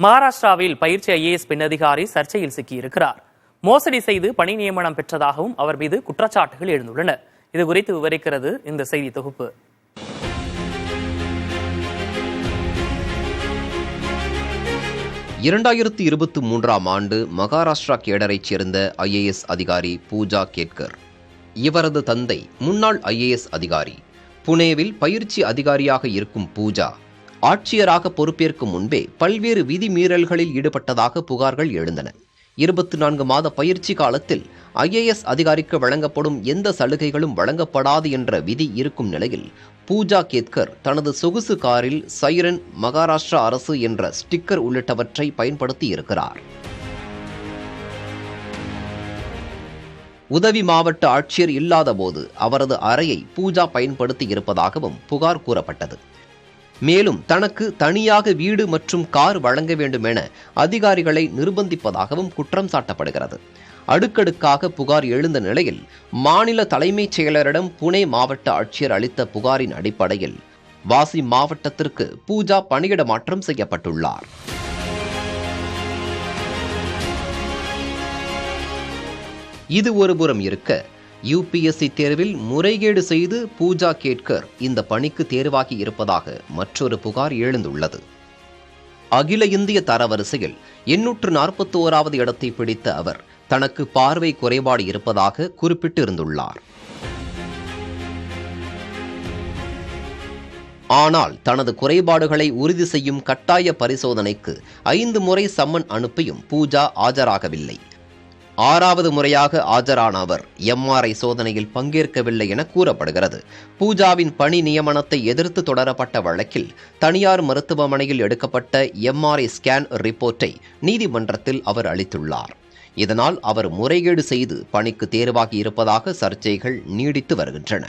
மகாராஷ்டிராவில் பயிற்சி ஐஏஎஸ் பெண் அதிகாரி சர்ச்சையில் சிக்கியிருக்கிறார். மோசடி செய்து பணி நியமனம் பெற்றதாகவும் அவர் மீது குற்றச்சாட்டுகள் எழுந்துள்ளன. இதுகுறித்து விவரிக்கிறது இந்த செய்தி தொகுப்பு. இரண்டாயிரத்து 23ஆம் ஆண்டு மகாராஷ்டிரா கேடரைச் சேர்ந்த ஐஏஎஸ் அதிகாரி பூஜா கேட்கர். இவரது தந்தை முன்னாள் ஐஏஎஸ் அதிகாரி. புனேவில் பயிற்சி அதிகாரியாக இருக்கும் பூஜா ஆட்சியராக பொறுப்பேற்கும் முன்பே பல்வேறு விதிமீறல்களில் ஈடுபட்டதாக புகார்கள் எழுந்தன. 24 மாத பயிற்சி காலத்தில் ஐஏஎஸ் அதிகாரிக்கு வழங்கப்படும் எந்த சலுகைகளும் வழங்கப்படாது என்ற விதி இருக்கும் நிலையில் பூஜா கேட்கர் தனது சொகுசு காரில் சைரன், மகாராஷ்டிரா அரசு என்ற ஸ்டிக்கர் உள்ளிட்டவற்றை பயன்படுத்தி இருக்கிறார். உதவி மாவட்ட ஆட்சியர் இல்லாதபோது அவரது அறையை பூஜா பயன்படுத்தி இருப்பதாகவும் புகார் கூறப்பட்டது. மேலும் தனக்கு தனியாக வீடு மற்றும் கார் வழங்க வேண்டும் என அதிகாரிகளை நிர்பந்திப்பதாகவும் குற்றம் சாட்டப்படுகிறது. அடுக்கடுக்காக புகார் எழுந்த நிலையில் மாநில தலைமைச் செயலரிடம் புனே மாவட்ட ஆட்சியர் அளித்த புகாரின் அடிப்படையில் வாசி மாவட்டத்திற்கு பூஜா பணியிட மாற்றம் செய்யப்பட்டுள்ளார். இது ஒருபுறம் இருக்க, யுபிஎஸ்சி தேர்வில் முறைகேடு செய்து பூஜா கேட்கர் இந்த பணிக்கு தேர்வாகி இருப்பதாக மற்றொரு புகார் எழுந்துள்ளது. அகில இந்திய தரவரிசையில் 841வது இடத்தை பிடித்த அவர் தனக்கு பார்வை குறைபாடு இருப்பதாக குறிப்பிட்டிருந்துள்ளார். ஆனால் தனது குறைபாடுகளை உறுதி செய்யும் கட்டாய பரிசோதனைக்கு 5 முறை சம்மன் அனுப்பியும் பூஜா ஆஜராகவில்லை. 6வது முறையாக ஆஜரான அவர் எம்ஆர்ஐ சோதனையில் பங்கேற்கவில்லை என கூறப்படுகிறது. பூஜாவின் பணி நியமனத்தை எதிர்த்து தொடரப்பட்ட வழக்கில் தனியார் மருத்துவமனையில் எடுக்கப்பட்ட எம்ஆர்ஐ ஸ்கேன் ரிப்போர்ட்டை நீதிமன்றத்தில் அவர் அளித்துள்ளார். இதனால் அவர் முறைகேடு செய்து பணிக்கு தேர்வாகி இருப்பதாக சர்ச்சைகள் நீடித்து வருகின்றன.